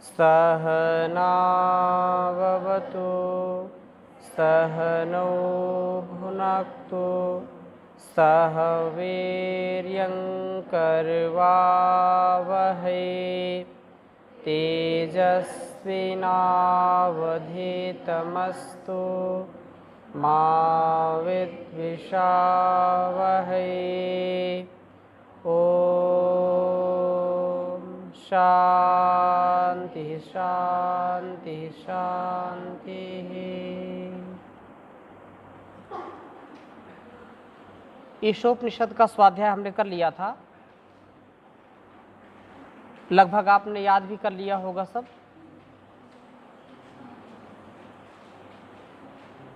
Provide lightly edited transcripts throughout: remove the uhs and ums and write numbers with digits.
सहनाववतु सहनौ भुनक्तु सह वीर्यङ्करवावहै तेजस्विनावधीतमस्तु मा विद्विषावहै। ओम शांति शांति शांति। ईशोपनिषद का स्वाध्याय हमने कर लिया था, लगभग आपने याद भी कर लिया होगा।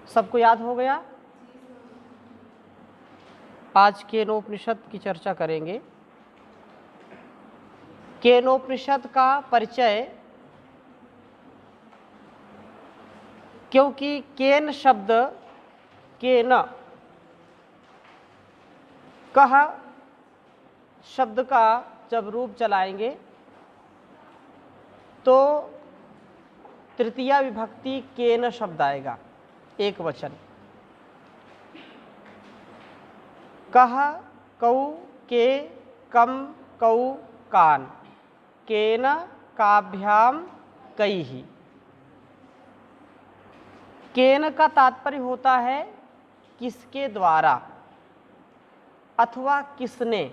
सबको याद हो गया। आज केनोपनिषद की चर्चा करेंगे। केनोपनिषद का परिचय, क्योंकि केन शब्द केन कह शब्द का जब रूप चलाएंगे तो तृतीया विभक्ति केन शब्द आएगा, एक वचन। कह, कौ, के, कम, कौ, कान, केन, काभ्याम, कैहि। केन का तात्पर्य होता है किसके द्वारा अथवा किसने,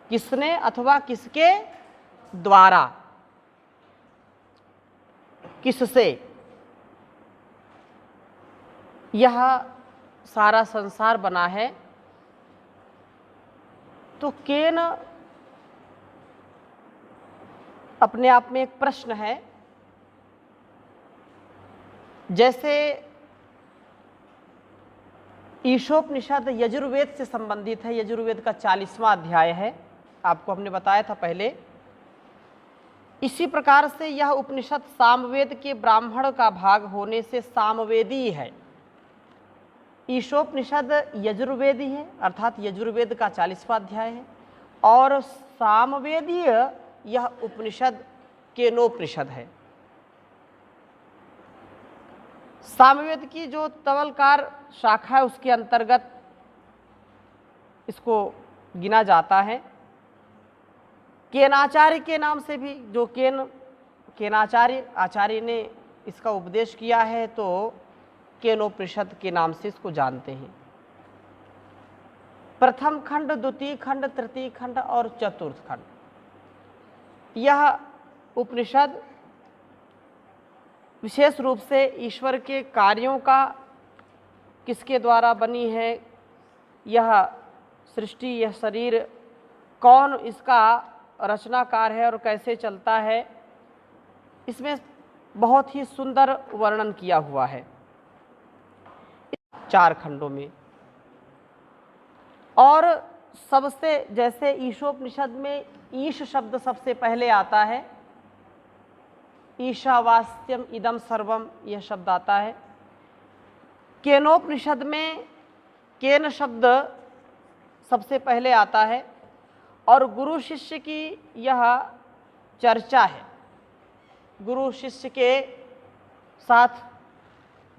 किसने अथवा किसके द्वारा, किससे यह सारा संसार बना है। तो केन अपने आप में एक प्रश्न है। जैसे ईशोपनिषद यजुर्वेद से संबंधित है, यजुर्वेद का 40वां अध्याय है, आपको हमने बताया था पहले। इसी प्रकार से यह उपनिषद सामवेद के ब्राह्मण का भाग होने से सामवेदी है। ईशोपनिषद यजुर्वेदी है, अर्थात यजुर्वेद का 40वां अध्याय है, और सामवेदीय यह उपनिषद केनोपनिषद है। सामवेद की जो तवलकार शाखा है उसके अंतर्गत इसको गिना जाता है। केनाचार्य के नाम से भी, जो केनाचार्य आचार्य ने इसका उपदेश किया है, तो केनोपनिषद के नाम से इसको जानते हैं। प्रथम खंड, द्वितीय खंड, तृतीय खंड और चतुर्थ खंड, यह उपनिषद विशेष रूप से ईश्वर के कार्यों का, किसके द्वारा बनी है यह सृष्टि, यह शरीर, कौन इसका रचनाकार है और कैसे चलता है, इसमें बहुत ही सुंदर वर्णन किया हुआ है 4 खंडों में। और सबसे, जैसे ईशोपनिषद में ईश शब्द सबसे पहले आता है, ईशावास्यम इदम सर्वम यह शब्द आता है। केनोपनिषद में केन शब्द सबसे पहले आता है और गुरु शिष्य की यह चर्चा है। गुरु शिष्य के साथ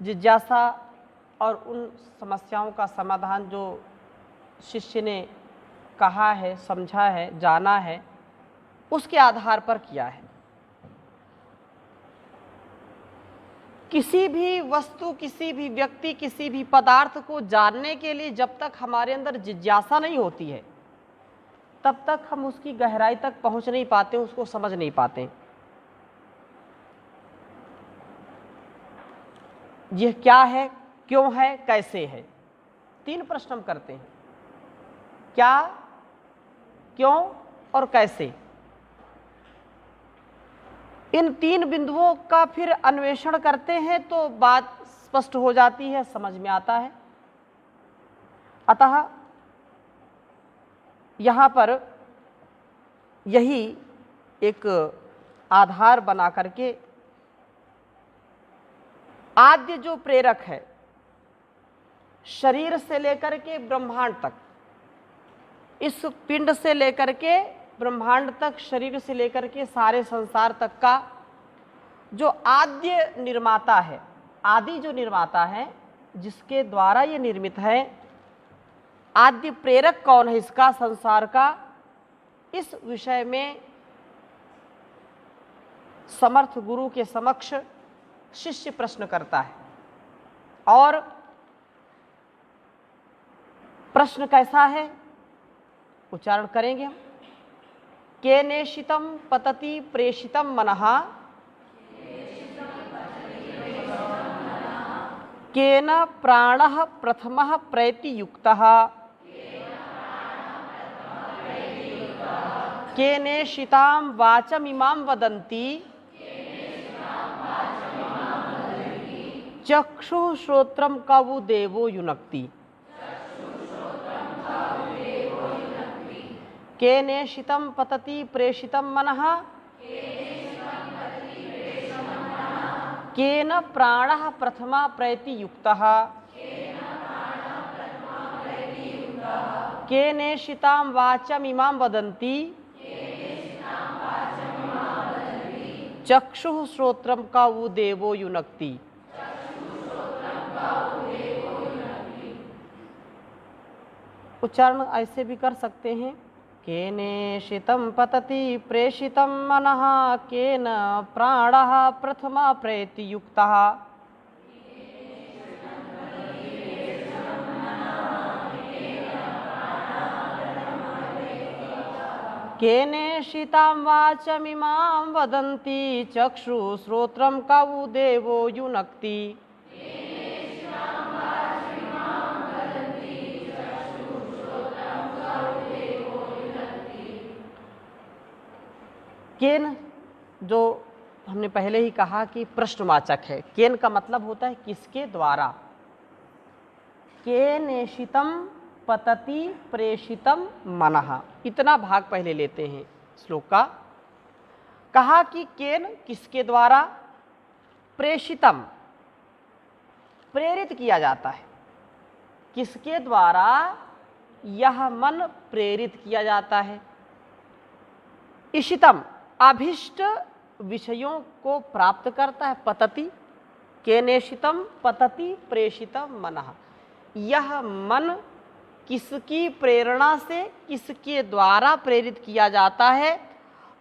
जिज्ञासा और उन समस्याओं का समाधान जो शिष्य ने कहा है, समझा है, जाना है, उसके आधार पर किया है। किसी भी वस्तु, किसी भी व्यक्ति, किसी भी पदार्थ को जानने के लिए जब तक हमारे अंदर जिज्ञासा नहीं होती है तब तक हम उसकी गहराई तक पहुंच नहीं पाते, उसको समझ नहीं पाते। यह क्या है, क्यों है, कैसे है, 3 प्रश्न हम करते हैं। क्या, क्यों और कैसे। इन 3 बिंदुओं का फिर अन्वेषण करते हैं तो बात स्पष्ट हो जाती है, समझ में आता है। अतः यहाँ पर यही एक आधार बना करके आद्य जो प्रेरक है, शरीर से लेकर के ब्रह्मांड तक, इस पिंड से लेकर के ब्रह्मांड तक, शरीर से लेकर के सारे संसार तक का जो आद्य निर्माता है, आदि जो निर्माता है, जिसके द्वारा ये निर्मित है, आद्य प्रेरक कौन है इसका, संसार का, इस विषय में समर्थ गुरु के समक्ष शिष्य प्रश्न करता है। और प्रश्न कैसा है, उच्चारण करेंगे हम। केनेशितं पतति प्रेषितं मनः, केन प्राणः प्रथमः प्रयति युक्तः, केनेशितां वाचमिमां वदन्ति, चक्षुः श्रोत्रं कवु देवो युनक्ति। केनेशितं पतति प्रेषितं मनः, केन प्राणः प्रथमा प्रयति युक्तः, केनेशितां वाचमिमां वदन्ति, चक्षुः श्रोत्रं कवु देवो युनक्ति। उच्चारण ऐसे भी कर सकते हैं, केनेशितं पतति प्रेषितं मनः, केन प्राणः प्रथमा प्रयति युक्तः, केनेशितां वाचमिमां वदन्ति, चक्षुः श्रोत्रं कवु देवो युनक्ति। केन जो हमने पहले ही कहा कि प्रश्नवाचक है। केन का मतलब होता है किसके द्वारा। केनेशितं पतति प्रेषितं मनः, इतना भाग पहले लेते हैं श्लोक का। कहा कि केन किसके द्वारा, प्रेषितम प्रेरित किया जाता है, किसके द्वारा, यह मन प्रेरित किया जाता है। इशितम अभिष्ट विषयों को प्राप्त करता है। पतति, केनेशितम पतति प्रेषितम मनः, यह मन किसकी प्रेरणा से, किसके द्वारा प्रेरित किया जाता है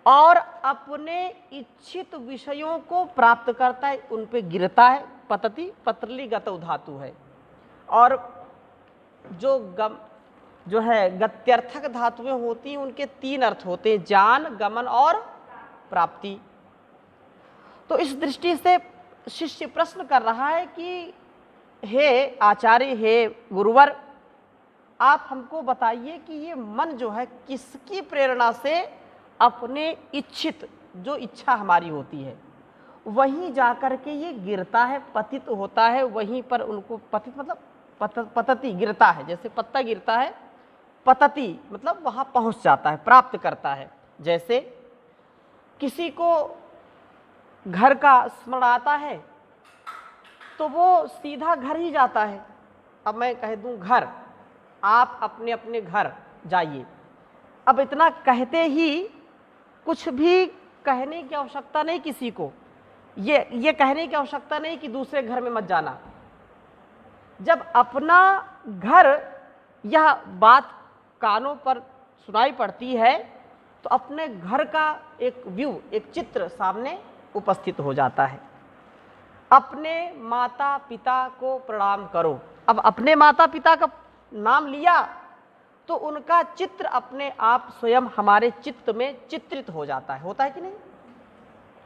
और अपने इच्छित विषयों को प्राप्त करता है, उन पे गिरता है। पतति पत्रली गतौ धातु है, और जो है गत्यर्थक धातुएं होती हैं, उनके तीन अर्थ होते हैं, जान, गमन और प्राप्ति। तो इस दृष्टि से शिष्य प्रश्न कर रहा है कि हे आचार्य, हे गुरुवर, आप हमको बताइए कि ये मन जो है किसकी प्रेरणा से अपने इच्छित, जो इच्छा हमारी होती है, वहीं जाकर के ये गिरता है, पतित होता है, वहीं पर उनको पतित मतलब पतति गिरता है, जैसे पत्ता गिरता है, पतति मतलब वहाँ पहुँच जाता है, प्राप्त करता है। जैसे किसी को घर का स्मरण आता है तो वो सीधा घर ही जाता है। अब मैं कह दूं घर, आप अपने अपने घर जाइए, अब इतना कहते ही कुछ भी कहने की आवश्यकता नहीं किसी को, ये कहने की आवश्यकता नहीं कि दूसरे घर में मत जाना। जब अपना घर यह बात कानों पर सुनाई पड़ती है तो अपने घर का एक व्यू, एक चित्र सामने उपस्थित हो जाता है। अपने माता पिता को प्रणाम करो। अब अपने माता पिता का नाम लिया तो उनका चित्र अपने आप स्वयं हमारे चित्त में चित्रित हो जाता है, होता है कि नहीं।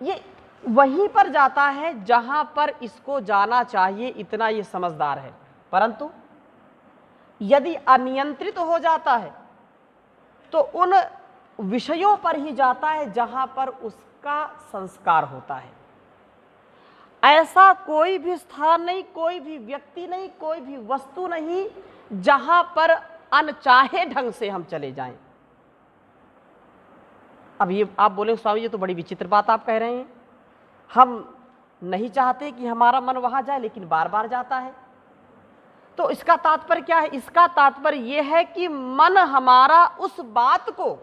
ये वहीं पर जाता है जहां पर इसको जाना चाहिए, इतना ये समझदार है। परंतु यदि अनियंत्रित हो जाता है तो उन विषयों पर ही जाता है जहां पर उसका संस्कार होता है। ऐसा कोई भी स्थान नहीं, कोई भी व्यक्ति नहीं, कोई भी वस्तु नहीं जहां पर अनचाहे ढंग से हम चले जाएं। अब ये आप बोले स्वामी जी तो बड़ी विचित्र बात आप कह रहे हैं, हम नहीं चाहते कि हमारा मन वहां जाए लेकिन बार बार जाता है। तो इसका तात्पर्य क्या है? इसका तात्पर्य यह है कि मन हमारा उस बात को,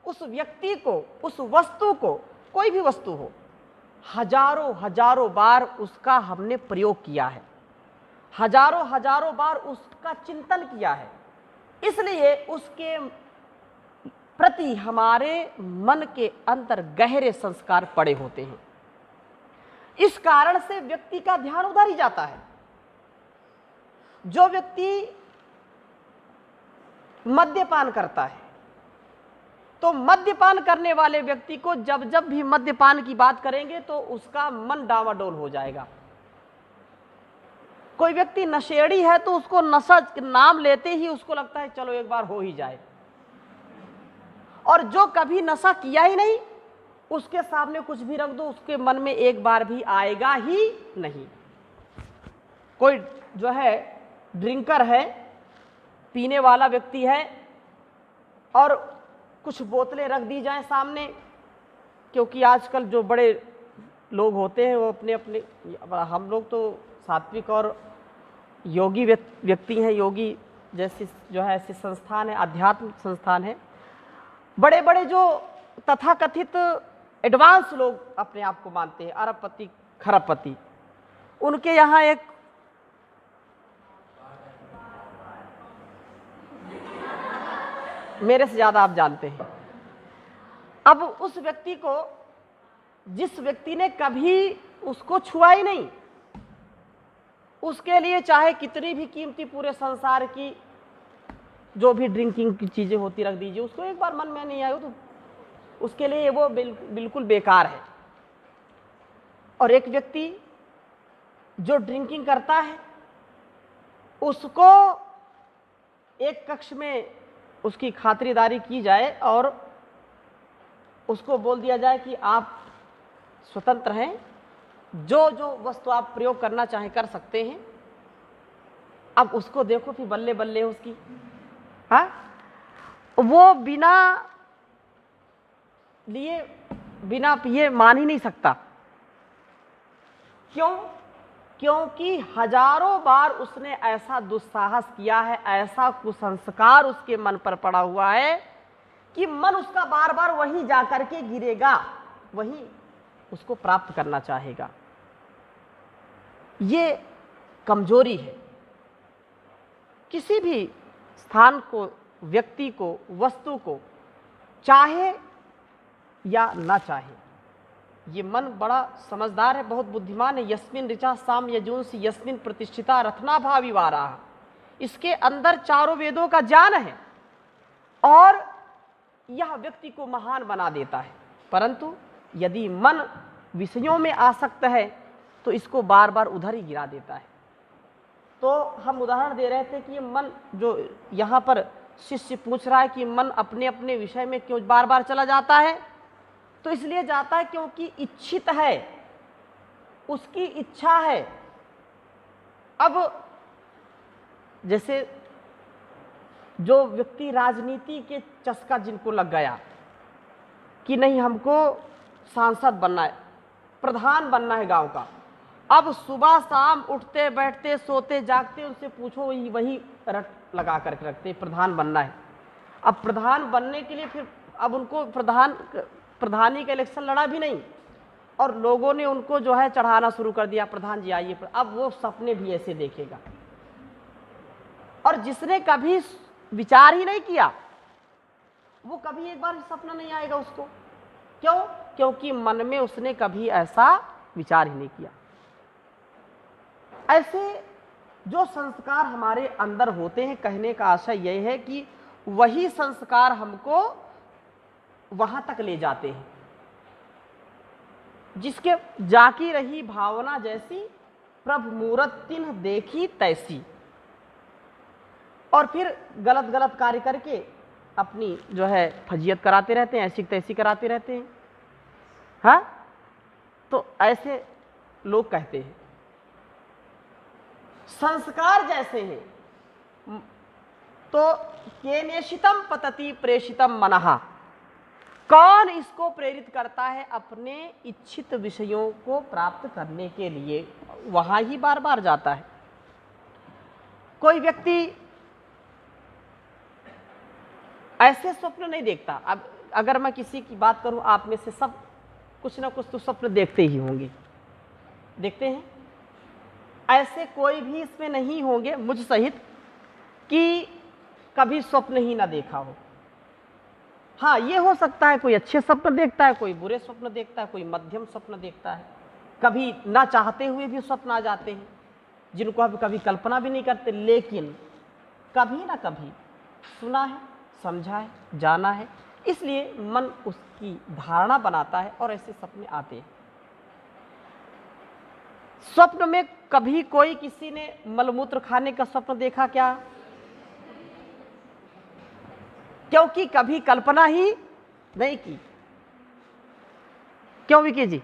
उस व्यक्ति को, उस वस्तु को, कोई भी वस्तु हो, हजारों हजारों बार उसका हमने प्रयोग किया है, हजारों हजारों बार उसका चिंतन किया है, इसलिए उसके प्रति हमारे मन के अंदर गहरे संस्कार पड़े होते हैं। इस कारण से व्यक्ति का ध्यान उधर ही जाता है। जो व्यक्ति मद्यपान करता है, तो मद्यपान करने वाले व्यक्ति को जब जब भी मद्यपान की बात करेंगे तो उसका मन डावाडोल हो जाएगा। कोई व्यक्ति नशेड़ी है तो उसको नशा नाम लेते ही उसको लगता है चलो एक बार हो ही जाए, और जो कभी नशा किया ही नहीं उसके सामने कुछ भी रख दो उसके मन में एक बार भी आएगा ही नहीं। कोई जो है ड्रिंकर है, पीने वाला व्यक्ति है, और कुछ बोतलें रख दी जाएं सामने, क्योंकि आजकल जो बड़े लोग होते हैं वो अपने अपने, हम लोग तो सात्विक और योगी व्यक्ति हैं, योगी जैसी जो है ऐसे संस्थान है, आध्यात्मिक संस्थान है, बड़े बड़े जो तथाकथित एडवांस लोग अपने आप को मानते हैं, अरबपति खरबपति, उनके यहाँ एक मेरे से ज्यादा आप जानते हैं। अब उस व्यक्ति को, जिस व्यक्ति ने कभी उसको छुआ ही नहीं, उसके लिए चाहे कितनी भी कीमती पूरे संसार की जो भी ड्रिंकिंग की चीजें होती रख दीजिए, उसको एक बार मन में नहीं आए तो उसके लिए वो बिल्कुल बेकार है। और एक व्यक्ति जो ड्रिंकिंग करता है उसको एक कक्ष में उसकी खातिरदारी की जाए और उसको बोल दिया जाए कि आप स्वतंत्र हैं, जो जो वस्तु आप प्रयोग करना चाहें कर सकते हैं। अब उसको देखो फिर बल्ले बल्ले उसकी, हाँ, वो बिना लिए बिना पिए मान ही नहीं सकता। क्यों? क्योंकि हजारों बार उसने ऐसा दुस्साहस किया है, ऐसा कुसंस्कार उसके मन पर पड़ा हुआ है कि मन उसका बार बार वहीं जाकर के गिरेगा, वहीं उसको प्राप्त करना चाहेगा। ये कमजोरी है। किसी भी स्थान को, व्यक्ति को, वस्तु को, चाहे या ना चाहे, ये मन बड़ा समझदार है, बहुत बुद्धिमान है। यस्मिन ऋचा साम यजुंस यस्मिन प्रतिष्ठिता रत्ना भाविवारा, इसके अंदर चारों वेदों का ज्ञान है और यह व्यक्ति को महान बना देता है। परंतु यदि मन विषयों में आसक्त है तो इसको बार बार उधर ही गिरा देता है। तो हम उदाहरण दे रहे थे कि ये मन, जो यहाँ पर शिष्य पूछ रहा है कि मन अपने अपने विषय में क्यों बार बार चला जाता है, तो इसलिए जाता है क्योंकि इच्छित है, उसकी इच्छा है। अब जैसे जो व्यक्ति राजनीति के चस्का जिनको लग गया कि नहीं हमको सांसद बनना है, प्रधान बनना है गांव का, अब सुबह शाम उठते बैठते सोते जागते उनसे पूछो वही रट लगा करके रखते प्रधान बनना है। अब प्रधान बनने के लिए फिर अब उनको प्रधानी का इलेक्शन लड़ा भी नहीं और लोगों ने उनको जो है चढ़ाना शुरू कर दिया, प्रधान जी आइए। अब वो सपने भी ऐसे देखेगा। और जिसने कभी विचार ही नहीं किया वो कभी एक बार सपना नहीं आएगा उसको। क्यों? क्योंकि मन में उसने कभी ऐसा विचार ही नहीं किया। ऐसे जो संस्कार हमारे अंदर होते हैं, कहने का आशय यह है कि वही संस्कार हमको वहां तक ले जाते हैं। जिसके जाकी रही भावना जैसी, प्रभु मूरत तिन्ह देखी तैसी। और फिर गलत गलत कार्य करके अपनी जो है फजीयत कराते रहते हैं, ऐसी तैसी कराते रहते हैं। हाँ, तो ऐसे लोग कहते हैं। संस्कार जैसे हैं तो केनेशितम पतति प्रेषितम मनः, कौन इसको प्रेरित करता है अपने इच्छित विषयों को प्राप्त करने के लिए, वहां ही बार बार जाता है। कोई व्यक्ति ऐसे स्वप्न नहीं देखता। अब अगर मैं किसी की बात करूं, आप में से सब कुछ ना कुछ तो स्वप्न देखते ही होंगे, देखते हैं। ऐसे कोई भी इसमें नहीं होंगे मुझ सहित कि कभी स्वप्न ही ना देखा हो। हाँ, ये हो सकता है कोई अच्छे स्वप्न देखता है, कोई बुरे स्वप्न देखता है, कोई मध्यम स्वप्न देखता है, कभी ना चाहते हुए भी स्वप्न आ जाते हैं जिनको आप कभी कल्पना भी नहीं करते, लेकिन कभी ना कभी सुना है, समझा है, जाना है, इसलिए मन उसकी धारणा बनाता है और ऐसे सपने आते हैं। स्वप्न में कभी कोई किसी ने मलमूत्र खाने का स्वप्न देखा क्या? क्योंकि कभी कल्पना ही नहीं की। क्यों विकी जी?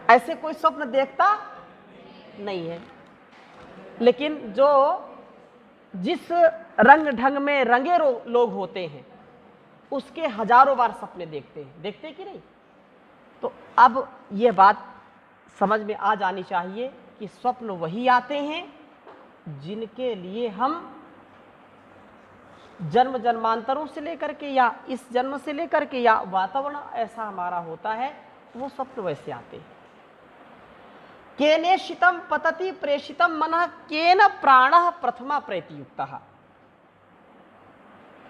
ऐसे कोई स्वप्न देखता नहीं है। लेकिन जो जिस रंग ढंग में रंगे लोग होते हैं उसके हजारों बार सपने देखते हैं, देखते कि नहीं? तो अब यह बात समझ में आ जानी चाहिए कि स्वप्न वही आते हैं जिनके लिए हम जन्म जन्मांतरों से लेकर के या इस जन्म से लेकर के या वातावरण ऐसा हमारा होता है, वो स्वप्न वैसे आते हैं। केनेशितम पतति प्रेषितम मनः केन प्राणः प्रथमा प्रेतियुक्तः।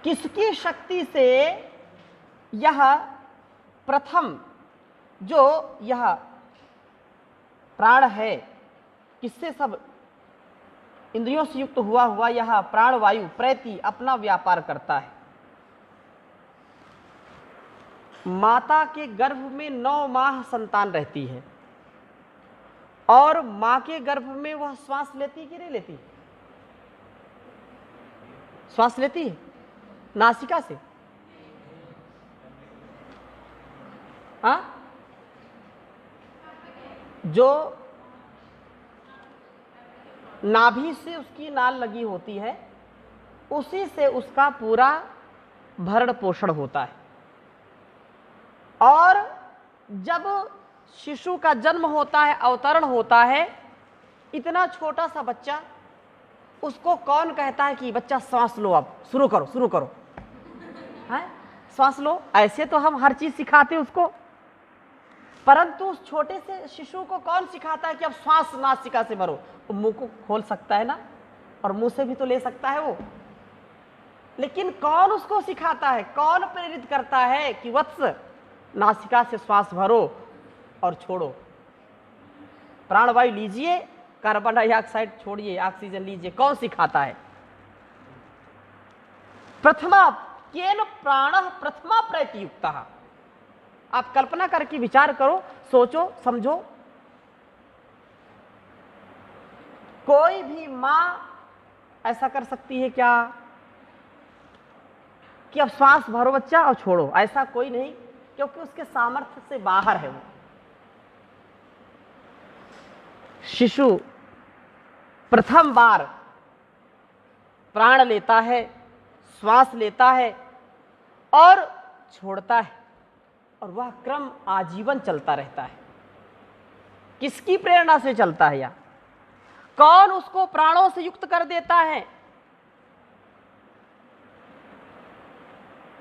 किसकी शक्ति से यह प्रथम जो यह प्राण है, किससे सब इंद्रियों से युक्त हुआ हुआ यह प्राण वायु प्रेति अपना व्यापार करता है। माता के गर्भ में 9 माह संतान रहती है और मां के गर्भ में वह श्वास लेती कि नहीं लेती? श्वास लेती है नासिका से। हाँ, जो नाभि से उसकी नाल लगी होती है उसी से उसका पूरा भरण पोषण होता है। और जब शिशु का जन्म होता है, अवतरण होता है, इतना छोटा सा बच्चा, उसको कौन कहता है कि बच्चा सांस लो, अब शुरू करो शुरू करो, है सांस लो? ऐसे तो हम हर चीज सिखाते हैं उसको, परंतु उस छोटे से शिशु को कौन सिखाता है कि अब श्वास नासिका से भरो? वो मुंह को खोल सकता है ना, और मुंह से भी तो ले सकता है वो, लेकिन कौन उसको सिखाता है, कौन प्रेरित करता है कि वत्स नासिका से श्वास भरो और छोड़ो, प्राणवायु लीजिए, कार्बन डाइऑक्साइड छोड़िए, ऑक्सीजन लीजिए? कौन सिखाता है? प्रथमा केन प्राणः प्रथमा प्रेतियुक्तः। आप कल्पना करके विचार करो, सोचो, समझो। कोई भी मां ऐसा कर सकती है क्या कि अब श्वास भरो बच्चा और छोड़ो? ऐसा कोई नहीं, क्योंकि उसके सामर्थ्य से बाहर है वो। शिशु प्रथम बार प्राण लेता है, श्वास लेता है और छोड़ता है, और वह क्रम आजीवन चलता रहता है। किसकी प्रेरणा से चलता है? या कौन उसको प्राणों से युक्त कर देता है?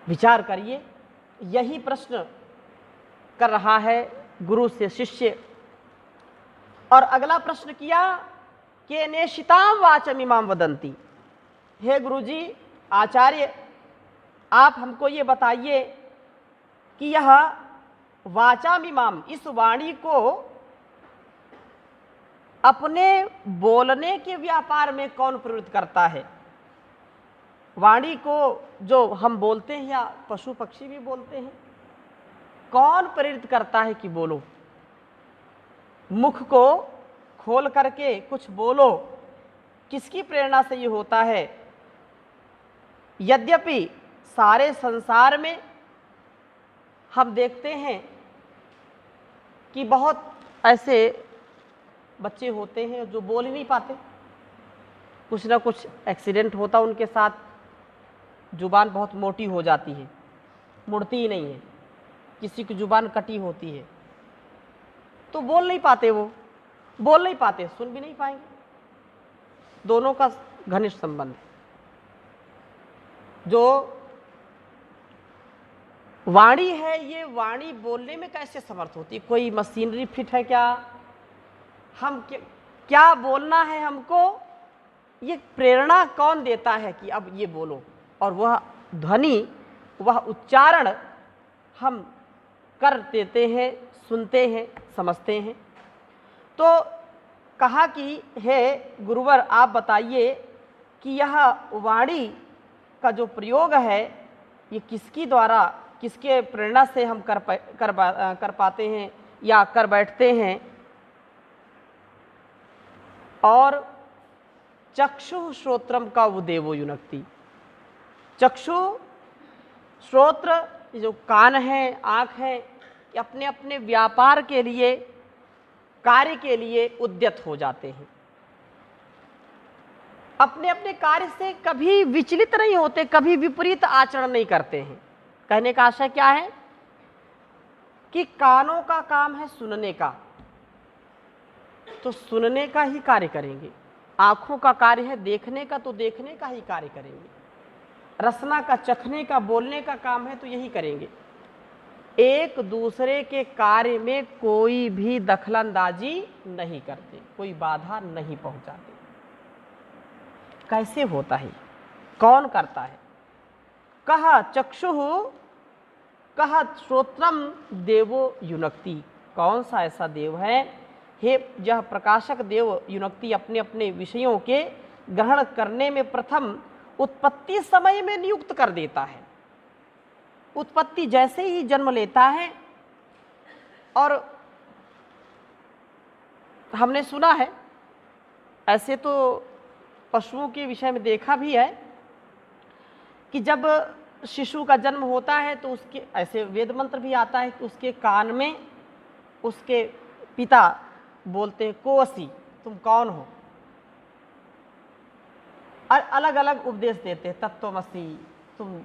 विचार करिए। यही प्रश्न कर रहा है गुरु से शिष्य। और अगला प्रश्न किया कि नेशिताम वाचमिमाम वदंती। हे गुरुजी, आचार्य, आप हमको ये बताइए कि यह वाचामिमाम, इस वाणी को अपने बोलने के व्यापार में कौन प्रवृत्त करता है? वाणी को जो हम बोलते हैं या पशु पक्षी भी बोलते हैं, कौन प्रेरित करता है कि बोलो? मुख को खोल करके कुछ बोलो, किसकी प्रेरणा से ये होता है? यद्यपि सारे संसार में हम देखते हैं कि बहुत ऐसे बच्चे होते हैं जो बोल ही नहीं पाते, कुछ ना कुछ एक्सीडेंट होता उनके साथ, जुबान बहुत मोटी हो जाती है, मुड़ती ही नहीं है, किसी की जुबान कटी होती है, तो बोल नहीं पाते, वो बोल नहीं पाते, सुन भी नहीं पाएंगे। दोनों का घनिष्ठ संबंध है। जो वाणी है, ये वाणी बोलने में कैसे समर्थ होती है? कोई मशीनरी फिट है क्या? हम क्या बोलना है हमको, ये प्रेरणा कौन देता है कि अब ये बोलो? और वह ध्वनि, वह उच्चारण हम कर देते हैं, सुनते हैं, समझते हैं। तो कहा कि हे गुरुवर, आप बताइए कि यह वाणी का जो प्रयोग है, ये किसकी द्वारा, किसके प्रेरणा से हम कर पाते हैं या कर बैठते हैं? और चक्षु श्रोत्रम का उदेवो युनक्ति। चक्षु श्रोत्र, जो कान है, आँख है, ये अपने अपने व्यापार के लिए, कार्य के लिए उद्यत हो जाते हैं। अपने अपने कार्य से कभी विचलित नहीं होते, कभी विपरीत आचरण नहीं करते हैं। कहने का आशय क्या है कि कानों का काम है सुनने का, तो सुनने का ही कार्य करेंगे। आँखों का कार्य है देखने का, तो देखने का ही कार्य करेंगे। रसना का, चखने का, बोलने का काम है, तो यही करेंगे। एक दूसरे के कार्य में कोई भी दखलंदाजी नहीं करते, कोई बाधा नहीं पहुंचाते। कैसे होता है? कौन करता है? कहा चक्षुः कहा श्रोत्रम देवो युनक्ति। कौन सा ऐसा देव है? हे यह प्रकाशक देव युनक्ति अपने अपने विषयों के ग्रहण करने में प्रथम उत्पत्ति समय में नियुक्त कर देता है। उत्पत्ति जैसे ही जन्म लेता है, और हमने सुना है, ऐसे तो पशुओं के विषय में देखा भी है कि जब शिशु का जन्म होता है तो उसके, ऐसे वेद मंत्र भी आता है कि उसके कान में उसके पिता बोलते हैं, कोसी तुम कौन हो? और अलग अलग उपदेश देते हैं, तत्वमसि तुम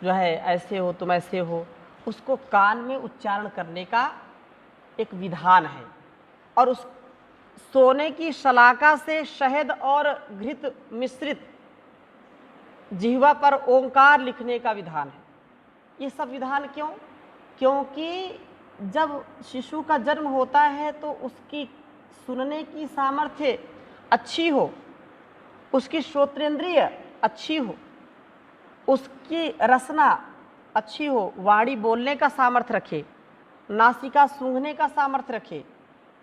जो है ऐसे हो, तुम ऐसे हो। उसको कान में उच्चारण करने का एक विधान है। और उस सोने की शलाका से शहद और घृत मिश्रित जिह्वा पर ओंकार लिखने का विधान है। ये सब विधान क्यों? क्योंकि जब शिशु का जन्म होता है तो उसकी सुनने की सामर्थ्य अच्छी हो, उसकी श्रोत्रेंद्रिय अच्छी हो, उसकी रसना अच्छी हो, वाणी बोलने का सामर्थ्य रखे, नासिका सूंघने का सामर्थ्य रखे,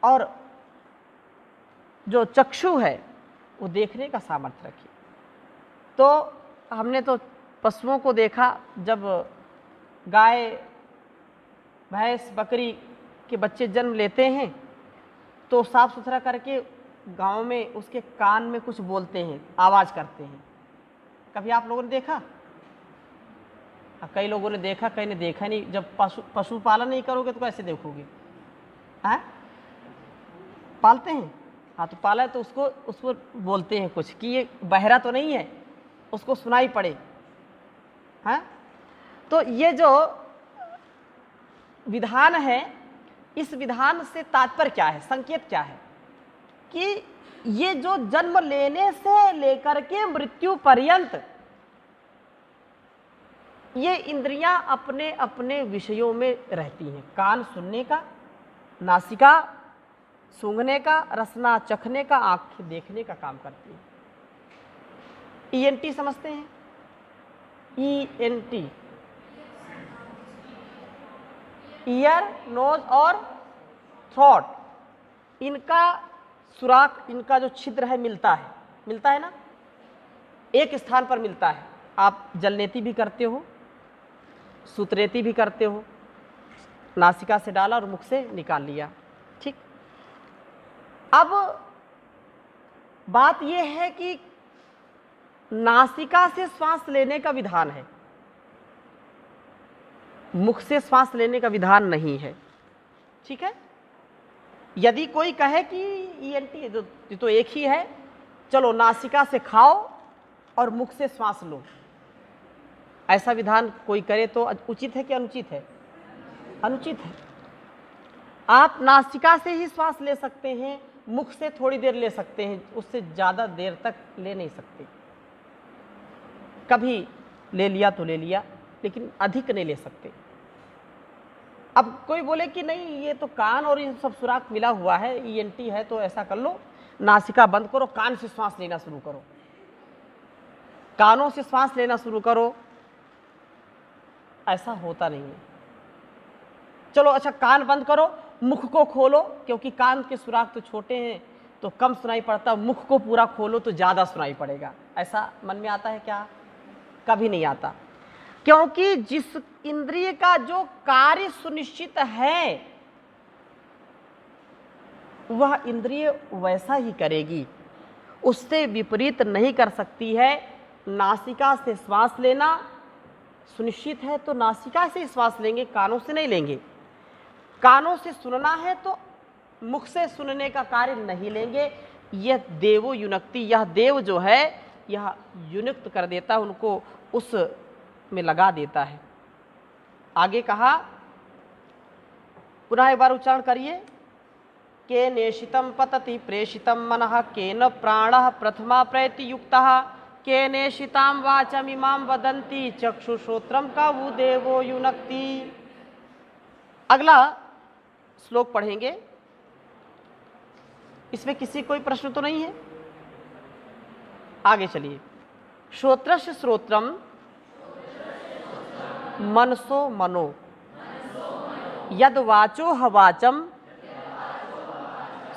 और जो चक्षु है वो देखने का सामर्थ्य रखे। तो हमने तो पशुओं को देखा, जब गाय, भैंस, बकरी के बच्चे जन्म लेते हैं तो साफ सुथरा करके गांव में उसके कान में कुछ बोलते हैं, आवाज़ करते हैं। कभी आप लोगों ने देखा? कई लोगों ने देखा, कई ने देखा नहीं। जब पशुपालन नहीं करोगे तो कैसे देखोगे? हैं? पालते हैं, हाँ, तो पाला है तो उसको बोलते हैं कुछ कि ये बहरा तो नहीं है, उसको सुनाई पड़े। हैं? तो ये जो विधान है, इस विधान से तात्पर्य क्या है, संकेत क्या है? कि ये जो जन्म लेने से लेकर के मृत्यु पर्यंत ये इंद्रियां अपने अपने विषयों में रहती हैं। कान सुनने का, नासिका सूंघने का, रसना चखने का, आँख देखने का काम करती है। ENT समझते हैं? ENT, ईयर, नोज और थ्रोट, इनका सुराख, इनका जो छिद्र है मिलता है ना, एक स्थान पर मिलता है। आप जलनेती भी करते हो, सूत्रेती भी करते हो, नासिका से डाला और मुख से निकाल लिया, ठीक। अब बात यह है कि नासिका से श्वास लेने का विधान है, मुख से श्वास लेने का विधान नहीं है, ठीक है। यदि कोई कहे कि ENT तो एक ही है, चलो नासिका से खाओ और मुख से श्वास लो, ऐसा विधान कोई करे तो उचित है कि अनुचित है? अनुचित है। आप नासिका से ही श्वास ले सकते हैं, मुख से थोड़ी देर ले सकते हैं, उससे ज़्यादा देर तक ले नहीं सकते। कभी ले लिया तो ले लिया, लेकिन अधिक नहीं ले सकते। अब कोई बोले कि नहीं ये तो कान और इन सब सुराख मिला हुआ है, ENT है तो ऐसा कर लो, नासिका बंद करो, कान से श्वास लेना शुरू करो, कानों से श्वास लेना शुरू करो, ऐसा होता नहीं है। चलो अच्छा कान बंद करो, मुख को खोलो, क्योंकि कान के सुराख तो छोटे हैं तो कम सुनाई पड़ता, मुख को पूरा खोलो तो ज़्यादा सुनाई पड़ेगा। ऐसा मन में आता है क्या? कभी नहीं आता, क्योंकि जिस इंद्रिय का जो कार्य सुनिश्चित है वह इंद्रिय वैसा ही करेगी, उससे विपरीत नहीं कर सकती है। नासिका से श्वास लेना सुनिश्चित है तो नासिका से श्वास लेंगे, कानों से नहीं लेंगे। कानों से सुनना है तो मुख से सुनने का कार्य नहीं लेंगे। यह देवो युनक्ति, यह देव जो है यह युनिक्त कर देता है, उनको उस में लगा देता है। आगे कहा, पुनः एक बार उच्चारण करिए। के नेशितम पतति प्रेषितम मनः केन प्राणः प्रथमा प्रयति युक्तः के नेशिताम वाचम इमाम वदंती चक्षुश्रोत्रम का वो देवो युनक्ति। अगला श्लोक पढ़ेंगे, इसमें किसी कोई प्रश्न तो नहीं है? आगे चलिए। श्रोत्रस्य श्रोत्रम मनसो मनो यद वाचो हवाचम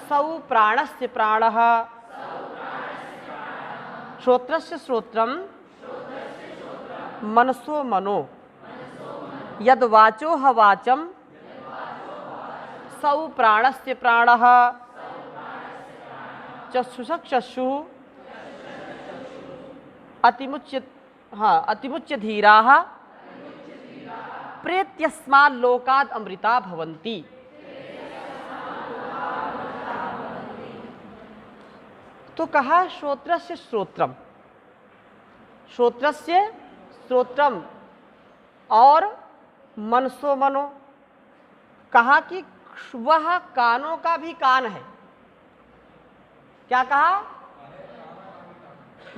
सौ प्राणस्य प्राणः। श्रोत्रस्य श्रोत्रम मनसो मनो यद वाचो हवाचम सौ प्राणस्य प्राणः। चक्षुषः चक्षुः अतिमुच्य धीराः प्रेत्यस्मात् लोकात् अमृता भवन्ति। तो कहा श्रोत्रस्य श्रोत्रम, श्रोत्रस्य श्रोत्रम और मनसो मनो, कहा कि वह कानों का भी कान है। क्या कहा?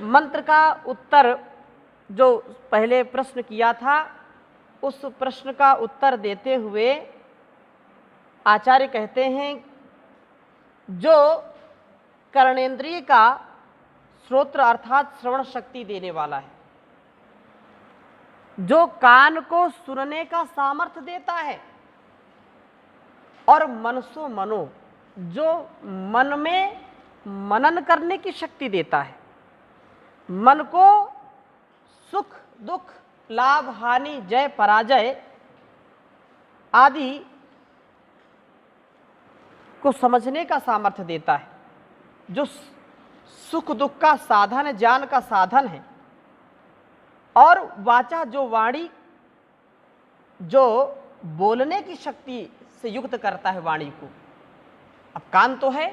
मंत्र का उत्तर जो पहले प्रश्न किया था उस प्रश्न का उत्तर देते हुए आचार्य कहते हैं जो कर्णेंद्रिय का श्रोत्र अर्थात श्रवण शक्ति देने वाला है, जो कान को सुनने का सामर्थ्य देता है, और मनसो मनो जो मन में मनन करने की शक्ति देता है, मन को सुख दुख लाभ हानि जय पराजय आदि को समझने का सामर्थ्य देता है, जो सुख दुख का साधन है, ज्ञान का साधन है। और वाचा जो वाणी जो बोलने की शक्ति से युक्त करता है वाणी को। अब कान तो है,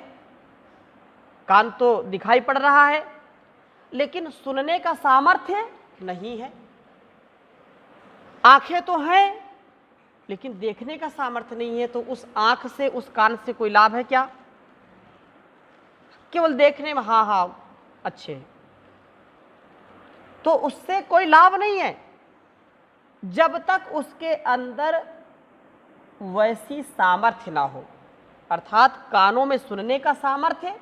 कान तो दिखाई पड़ रहा है, लेकिन सुनने का सामर्थ्य नहीं है। आंखें तो हैं, लेकिन देखने का सामर्थ्य नहीं है। तो उस आंख से उस कान से कोई लाभ है क्या? केवल देखने में हाँ हाँ अच्छे, तो उससे कोई लाभ नहीं है जब तक उसके अंदर वैसी सामर्थ्य ना हो। अर्थात कानों में सुनने का सामर्थ्य,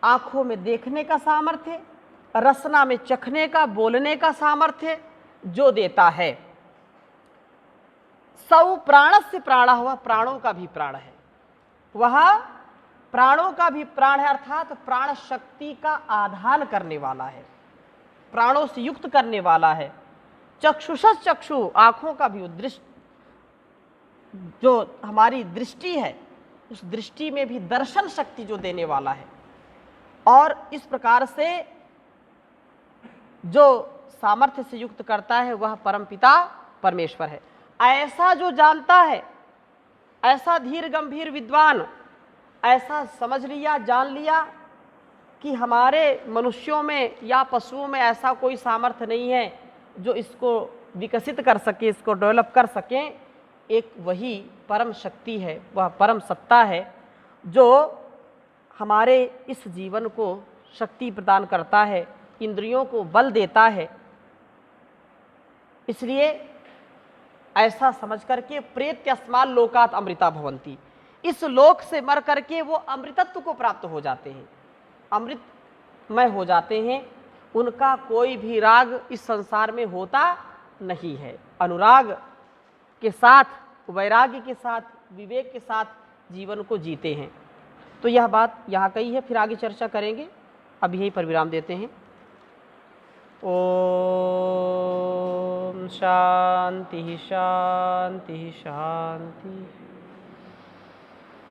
आंखों में देखने का सामर्थ्य, रसना में चखने का, बोलने का सामर्थ्य जो देता है। सौ प्राणस्य प्राण हुआ, प्राणों का भी प्राण है, वह प्राणों का भी प्राण है, अर्थात प्राण शक्ति का आधान करने वाला है, प्राणों से युक्त करने वाला है। चक्षुष चक्षु, आंखों का भी दृष्टि, जो हमारी दृष्टि है उस दृष्टि में भी दर्शन शक्ति जो देने वाला है। और इस प्रकार से जो सामर्थ्य से युक्त करता है वह परमपिता परमेश्वर है। ऐसा जो जानता है, ऐसा धीर गंभीर विद्वान ऐसा समझ लिया, जान लिया कि हमारे मनुष्यों में या पशुओं में ऐसा कोई सामर्थ्य नहीं है जो इसको विकसित कर सके, इसको डेवलप कर सके। एक वही परम शक्ति है, वह परम सत्ता है जो हमारे इस जीवन को शक्ति प्रदान करता है, इंद्रियों को बल देता है इसलिए ऐसा समझ करके प्रेत्यस्मात् लोकात् अमृता भवन्ति, इस लोक से मर करके वो अमृतत्व को प्राप्त हो जाते हैं, अमृतमय हो जाते हैं। उनका कोई भी राग इस संसार में होता नहीं है। अनुराग के साथ, वैराग्य के साथ, विवेक के साथ जीवन को जीते हैं। तो यह बात यहाँ कही है, फिर आगे चर्चा करेंगे। अब यहीं पर विराम देते हैं। ओम शांति शांति शांति।